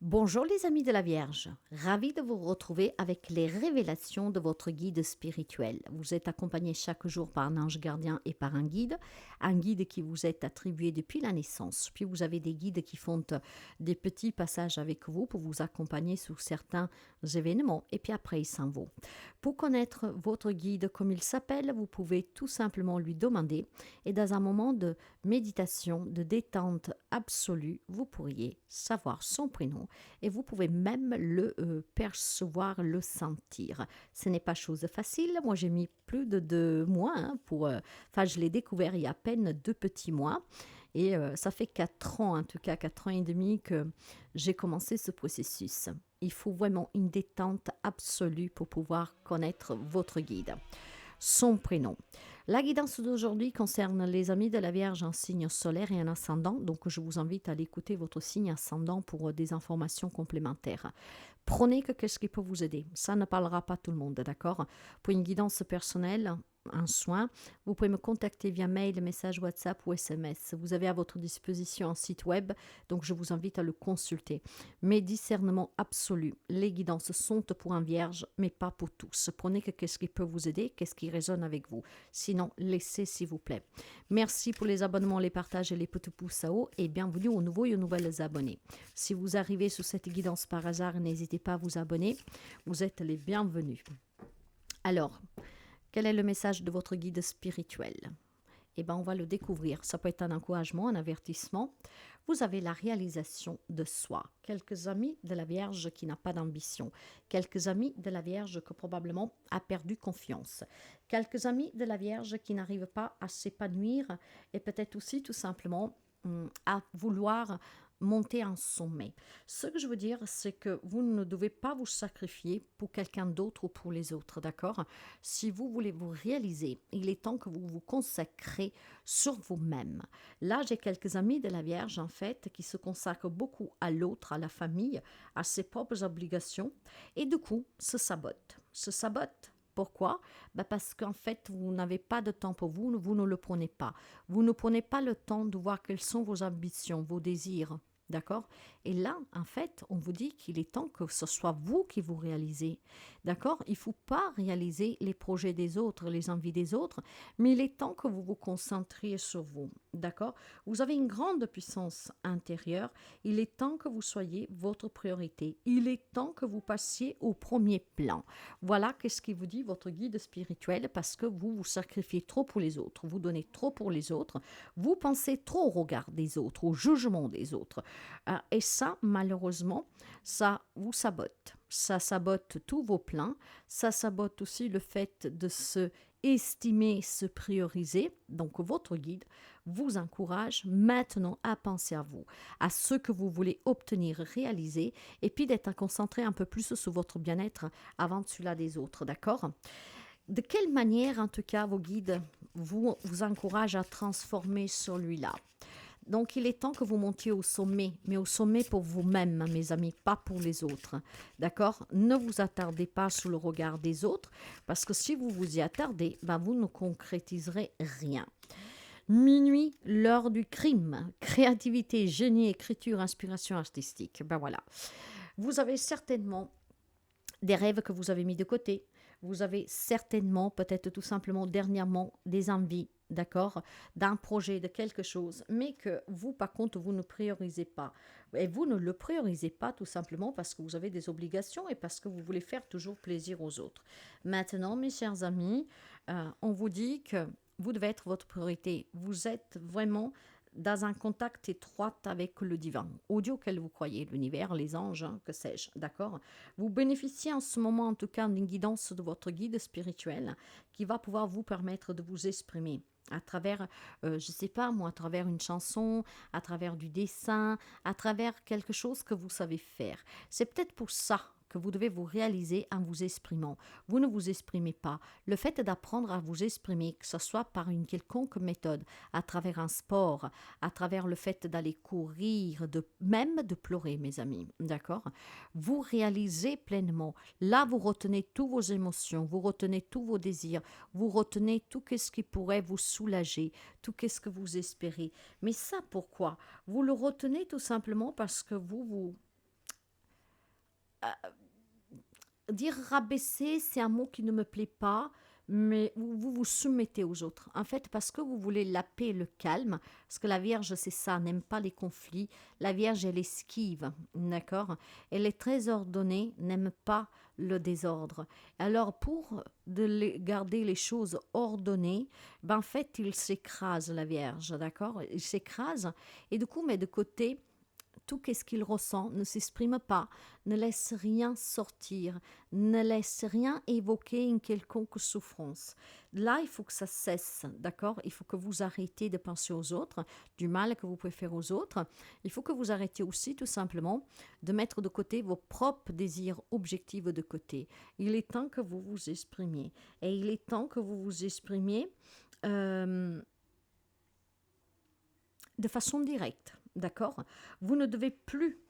Bonjour les amis de la Vierge, ravi de vous retrouver avec les révélations de votre guide spirituel. Vous êtes accompagné chaque jour par un ange gardien et par un guide qui vous est attribué depuis la naissance. Puis vous avez des guides qui font des petits passages avec vous pour vous accompagner sur certains événements et puis après ils s'en vont. Pour connaître votre guide comme il s'appelle, vous pouvez tout simplement lui demander et dans un moment de méditation, de détente absolue, vous pourriez savoir son prénom et vous pouvez même le percevoir, le sentir. Ce n'est pas chose facile. Moi, j'ai mis plus de 2 mois je l'ai découvert il y a à peine 2 petits mois. Et ça fait 4 ans, en tout cas 4 ans et demi que j'ai commencé ce processus. Il faut vraiment une détente absolue pour pouvoir connaître votre guide. Son prénom. La guidance d'aujourd'hui concerne les amis de la Vierge en signe solaire et en ascendant, donc je vous invite à aller écouter votre signe ascendant pour des informations complémentaires. Prenez que qu'est-ce qui peut vous aider. Ça ne parlera pas tout le monde, d'accord? Pour une guidance personnelle, un soin, vous pouvez me contacter via mail, message WhatsApp ou SMS. Vous avez à votre disposition un site web, donc je vous invite à le consulter. Mais discernement absolu, les guidances sont pour un vierge, mais pas pour tous. Prenez que qu'est-ce qui peut vous aider, qu'est-ce qui résonne avec vous. Sinon, laissez s'il vous plaît. Merci pour les abonnements, les partages et les petits pouces à haut et bienvenue aux nouveaux et aux nouvelles abonnés. Si vous arrivez sur cette guidance par hasard, n'hésitez pas à vous abonner. Vous êtes les bienvenus. Alors, quel est le message de votre guide spirituel? Eh bien, on va le découvrir. Ça peut être un encouragement, un avertissement. Vous avez la réalisation de soi. Quelques amis de la Vierge qui n'a pas d'ambition. Quelques amis de la Vierge qui probablement a perdu confiance. Quelques amis de la Vierge qui n'arrivent pas à s'épanouir et peut-être aussi tout simplement à vouloir monter en sommet. Ce que je veux dire, c'est que vous ne devez pas vous sacrifier pour quelqu'un d'autre ou pour les autres, d'accord? Si vous voulez vous réaliser, il est temps que vous vous consacrez sur vous-même. Là, j'ai quelques amis de la Vierge, en fait, qui se consacrent beaucoup à l'autre, à la famille, à ses propres obligations, et du coup, se sabotent. Se sabotent. Pourquoi? Parce qu'en fait, vous n'avez pas de temps pour vous, vous ne le prenez pas. Vous ne prenez pas le temps de voir quelles sont vos ambitions, vos désirs. D'accord? Et là, en fait, on vous dit qu'il est temps que ce soit vous qui vous réalisez. D'accord? Il ne faut pas réaliser les projets des autres, les envies des autres, mais il est temps que vous vous concentriez sur vous. D'accord? Vous avez une grande puissance intérieure. Il est temps que vous soyez votre priorité. Il est temps que vous passiez au premier plan. Voilà qu'est-ce qui vous dit votre guide spirituel parce que vous vous sacrifiez trop pour les autres. Vous donnez trop pour les autres. Vous pensez trop au regard des autres, au jugement des autres. Et ça, malheureusement, ça vous sabote. Ça sabote tous vos plans. Ça sabote aussi le fait de se estimer, se prioriser. Donc, votre guide vous encourage maintenant à penser à vous, à ce que vous voulez obtenir, réaliser, et puis d'être concentré un peu plus sur votre bien-être avant celui-là des autres, d'accord? De quelle manière, en tout cas, vos guides vous encouragent à transformer celui-là? Donc, il est temps que vous montiez au sommet, mais au sommet pour vous-même, mes amis, pas pour les autres. D'accord? Ne vous attardez pas sous le regard des autres, parce que si vous vous y attardez, vous ne concrétiserez rien. Minuit, l'heure du crime. Créativité, génie, écriture, inspiration artistique. Voilà. Vous avez certainement des rêves que vous avez mis de côté. Vous avez certainement, peut-être tout simplement dernièrement, des envies, d'accord, d'un projet, de quelque chose, mais que vous, par contre, vous ne priorisez pas. Et vous ne le priorisez pas tout simplement parce que vous avez des obligations et parce que vous voulez faire toujours plaisir aux autres. Maintenant, mes chers amis, on vous dit que vous devez être votre priorité. Vous êtes vraiment dans un contact étroit avec le divin, au Dieu auquel vous croyez, l'univers, les anges, que sais-je, d'accord? Vous bénéficiez en ce moment, en tout cas, d'une guidance de votre guide spirituel qui va pouvoir vous permettre de vous exprimer à travers, je ne sais pas moi, à travers une chanson, à travers du dessin, à travers quelque chose que vous savez faire. C'est peut-être pour ça que vous devez vous réaliser en vous exprimant. Vous ne vous exprimez pas. Le fait d'apprendre à vous exprimer, que ce soit par une quelconque méthode, à travers un sport, à travers le fait d'aller courir, même de pleurer, mes amis, d'accord? Vous réalisez pleinement. Là, vous retenez toutes vos émotions, vous retenez tous vos désirs, vous retenez tout ce qui pourrait vous soulager, tout ce que vous espérez. Mais ça, pourquoi? Vous le retenez tout simplement parce que vous dire rabaisser, c'est un mot qui ne me plaît pas, mais vous vous soumettez aux autres. En fait, parce que vous voulez la paix et le calme, parce que la Vierge, c'est ça, n'aime pas les conflits. La Vierge, elle esquive, d'accord? Elle est très ordonnée, n'aime pas le désordre. Alors, pour garder les choses ordonnées, ben, en fait, il s'écrase, la Vierge, d'accord? Il s'écrase et du coup, met de côté tout ce qu'il ressent, ne s'exprime pas, ne laisse rien sortir, ne laisse rien évoquer une quelconque souffrance. Là, il faut que ça cesse, d'accord? Il faut que vous arrêtiez de penser aux autres, du mal que vous pouvez faire aux autres. Il faut que vous arrêtiez aussi, tout simplement, de mettre de côté vos propres désirs objectifs de côté. Il est temps que vous vous exprimiez. Et il est temps que vous vous exprimiez de façon directe. D'accord? Vous ne devez plus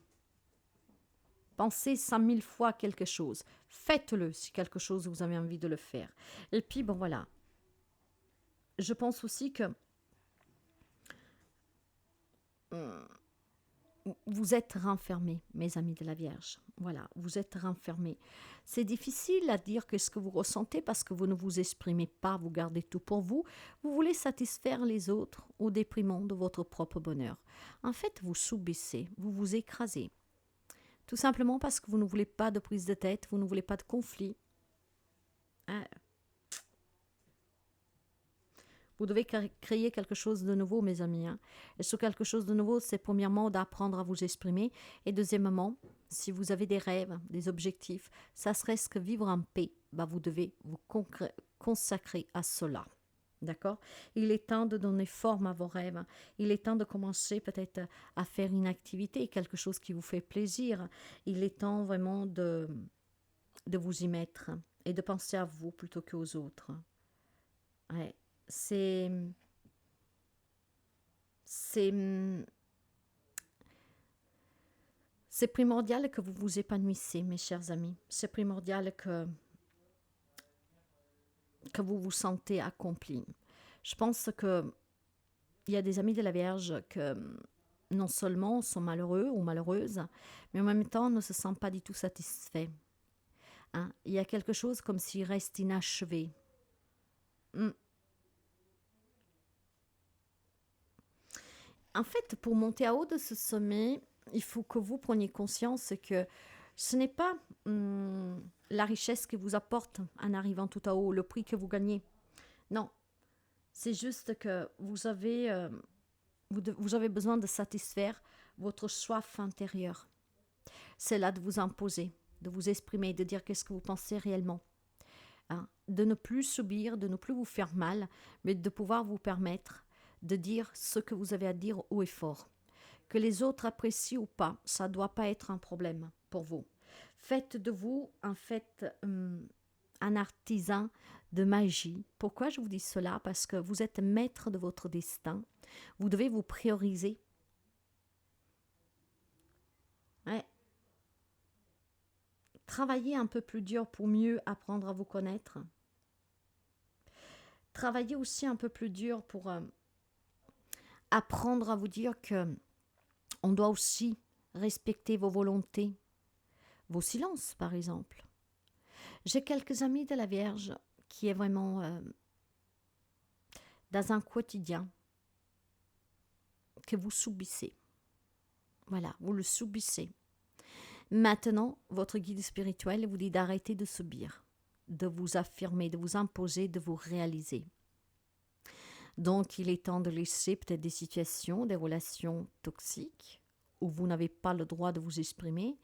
penser 100 000 fois quelque chose. Faites-le si quelque chose vous avez envie de le faire. Et puis, bon voilà. Je pense aussi que vous êtes renfermés, mes amis de la Vierge. Voilà, vous êtes renfermés. C'est difficile à dire que ce que vous ressentez parce que vous ne vous exprimez pas, vous gardez tout pour vous. Vous voulez satisfaire les autres au déprimant de votre propre bonheur. En fait, vous sous-baissez, vous vous écrasez. Tout simplement parce que vous ne voulez pas de prise de tête, vous ne voulez pas de conflit. Vous devez créer quelque chose de nouveau, mes amis. Et ce quelque chose de nouveau, c'est premièrement d'apprendre à vous exprimer. Et deuxièmement, si vous avez des rêves, des objectifs, ça serait ce que vivre en paix, bah vous devez vous consacrer à cela. D'accord? Il est temps de donner forme à vos rêves. Il est temps de commencer peut-être à faire une activité, quelque chose qui vous fait plaisir. Il est temps vraiment de vous y mettre et de penser à vous plutôt qu'aux autres. Ouais. C'est primordial que vous vous épanouissez, mes chers amis. C'est primordial que vous vous sentez accompli. Je pense que il y a des amis de la Vierge que non seulement sont malheureux ou malheureuses, mais en même temps ne se sentent pas du tout satisfaits. Hein? Il y a quelque chose comme s'il reste inachevé. En fait, pour monter à haut de ce sommet, il faut que vous preniez conscience que ce n'est pas la richesse que vous apporte en arrivant tout à haut, le prix que vous gagnez. Non, c'est juste que vous avez besoin de satisfaire votre soif intérieure. C'est là de vous imposer, de vous exprimer, de dire qu'est-ce que vous pensez réellement. Hein? De ne plus subir, de ne plus vous faire mal, mais de pouvoir vous permettre de dire ce que vous avez à dire haut et fort. Que les autres apprécient ou pas, ça ne doit pas être un problème pour vous. Faites de vous, en fait, un artisan de magie. Pourquoi je vous dis cela? Parce que vous êtes maître de votre destin. Vous devez vous prioriser. Ouais. Travaillez un peu plus dur pour mieux apprendre à vous connaître. Travaillez aussi un peu plus dur pour apprendre à vous dire que on doit aussi respecter vos volontés, vos silences par exemple. J'ai quelques amis de la Vierge qui est vraiment dans un quotidien que vous subissez. Voilà, vous le subissez. Maintenant, votre guide spirituel vous dit d'arrêter de subir, de vous affirmer, de vous imposer, de vous réaliser. Donc, il est temps de laisser peut-être des situations, des relations toxiques où vous n'avez pas le droit de vous exprimer,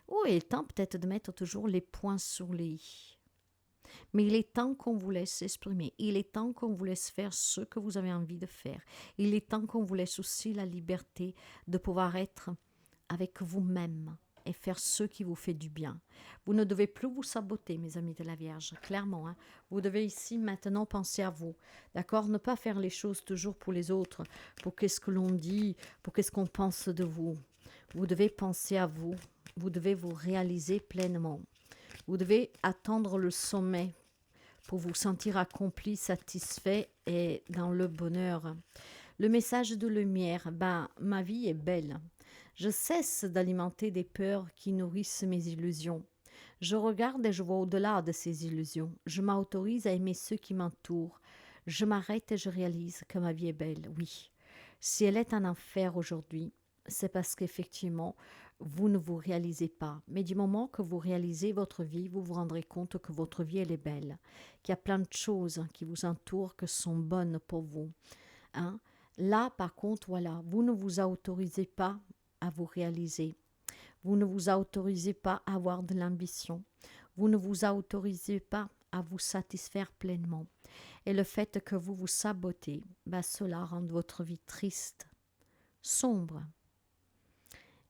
ou il est temps peut-être de mettre toujours les points sur les i. Mais il est temps qu'on vous laisse exprimer. Il est temps qu'on vous laisse faire ce que vous avez envie de faire. Il est temps qu'on vous laisse aussi la liberté de pouvoir être avec vous-même et faire ce qui vous fait du bien. Vous ne devez plus vous saboter, mes amis de la Vierge, clairement. Hein. Vous devez ici maintenant penser à vous, d'accord? Ne pas faire les choses toujours pour les autres, pour qu'est-ce que l'on dit, pour qu'est-ce qu'on pense de vous. Vous devez penser à vous, vous devez vous réaliser pleinement. Vous devez attendre le sommet pour vous sentir accompli, satisfait et dans le bonheur. Le message de lumière, ma vie est belle. Je cesse d'alimenter des peurs qui nourrissent mes illusions. Je regarde et je vois au-delà de ces illusions. Je m'autorise à aimer ceux qui m'entourent. Je m'arrête et je réalise que ma vie est belle, oui. Si elle est un enfer aujourd'hui, c'est parce qu'effectivement, vous ne vous réalisez pas. Mais du moment que vous réalisez votre vie, vous vous rendrez compte que votre vie, elle est belle. Qu'il y a plein de choses qui vous entourent qui sont bonnes pour vous. Hein? Là, par contre, voilà, vous ne vous autorisez pas à vous réaliser. Vous ne vous autorisez pas à avoir de l'ambition. Vous ne vous autorisez pas à vous satisfaire pleinement. Et le fait que vous vous sabotez, cela rend votre vie triste, sombre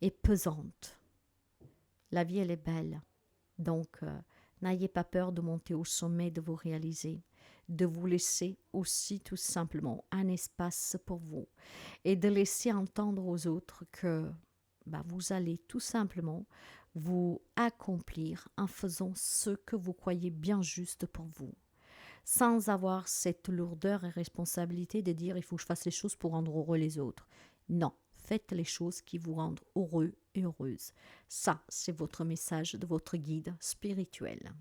et pesante. La vie, elle est belle. Donc, n'ayez pas peur de monter au sommet, de vous réaliser, de vous laisser aussi tout simplement un espace pour vous et de laisser entendre aux autres que vous allez tout simplement vous accomplir en faisant ce que vous croyez bien juste pour vous, sans avoir cette lourdeur et responsabilité de dire il faut que je fasse les choses pour rendre heureux les autres. Non, faites les choses qui vous rendent heureux et heureuse. Ça, c'est votre message de votre guide spirituel.